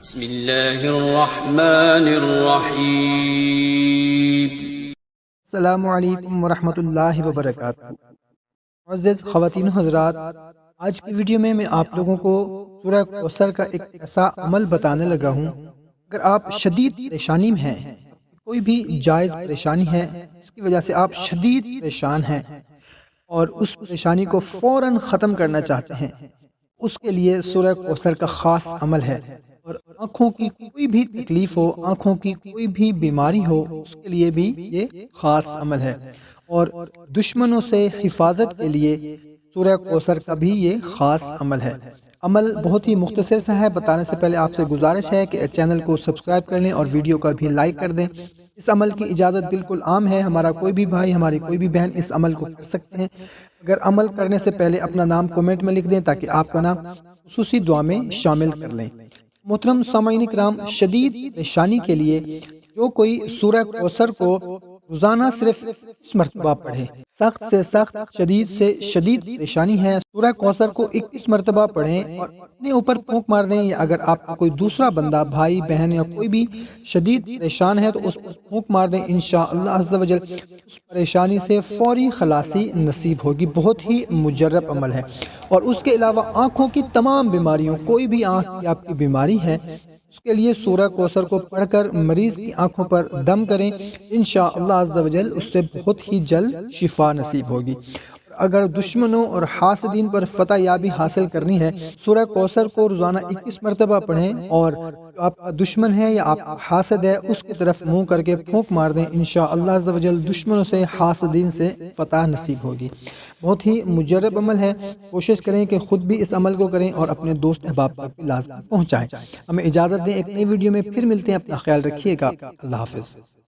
بسم اللہ الرحمن الرحیم۔ السلام علیکم ورحمۃ اللہ وبرکاتہ۔ معزز خواتین و حضرات، آج کی ویڈیو میں آپ لوگوں کو سورہ کوثر کا ایک ایسا عمل بتانے لگا ہوں۔ اگر آپ شدید پریشانی میں ہیں، کوئی بھی جائز پریشانی ہے اس کی وجہ سے آپ شدید پریشان ہیں اور اس پریشانی کو فوراً ختم کرنا چاہتے ہیں، اس کے لیے سورہ کوثر کا خاص عمل ہے۔ اور آنکھوں کی کوئی بھی تکلیف ہو، آنکھوں کی کوئی بھی بیماری ہو، اس کے لیے بھی یہ خاص عمل ہے۔ اور دشمنوں سے حفاظت کے لیے سورہ کوثر کا بھی یہ خاص عمل ہے۔ عمل بہت ہی مختصر سا ہے، بتانے سے پہلے آپ سے گزارش ہے کہ چینل کو سبسکرائب کر لیں اور ویڈیو کو بھی لائک کر دیں۔ اس عمل کی اجازت بالکل عام ہے، ہمارا کوئی بھی بھائی، ہماری کوئی بھی بہن اس عمل کو کر سکتے ہیں۔ اگر عمل کرنے سے پہلے اپنا نام کومنٹ میں لکھ دیں تاکہ آپ کا نام خصوصی دعا میں شامل کر لیں۔ محترم سامعین کرام، شدید پریشانی کے لیے جو کوئی سورہ کوثر کو روزانہ صرف 21 مرتبہ پڑھے، سخت سے سخت، شدید سے شدید پریشانی ہے، سورہ کوثر کو 21 مرتبہ پڑھیں اور اپنے اوپر پھونک مار دیں، یا اگر آپ کا کوئی دوسرا بندہ، بھائی بہن یا کوئی بھی شدید پریشان ہے تو اس پر پھونک مار دیں، انشاءاللہ عز و جل اس پریشانی سے فوری خلاصی نصیب ہوگی۔ بہت ہی مجرب عمل ہے۔ اور اس کے علاوہ آنکھوں کی تمام بیماریوں، کوئی بھی آنکھ کی آپ کی بیماری ہے، اس کے لیے سورہ کوثر کو پڑھ کر مریض کی آنکھوں پر دم کریں، انشاءاللہ عز و جل اس سے بہت ہی جلد شفا نصیب ہوگی۔ اگر دشمنوں اور حاسدین پر فتح یابی حاصل کرنی ہے، سورہ کوثر کو روزانہ 21 مرتبہ پڑھیں اور جو آپ کا دشمن ہے یا آپ کا حاسد ہے اس کی طرف منہ کر کے پھونک مار دیں، انشاءاللہ عز و جل دشمنوں سے، حاسدین سے فتح نصیب ہوگی۔ بہت ہی مجرب عمل ہے، کوشش کریں کہ خود بھی اس عمل کو کریں اور اپنے دوست احباب تک بھی لازم پہنچائیں۔ ہمیں اجازت دیں، ایک نئی ویڈیو میں پھر ملتے ہیں، اپنا خیال رکھیے گا، اللہ حافظ۔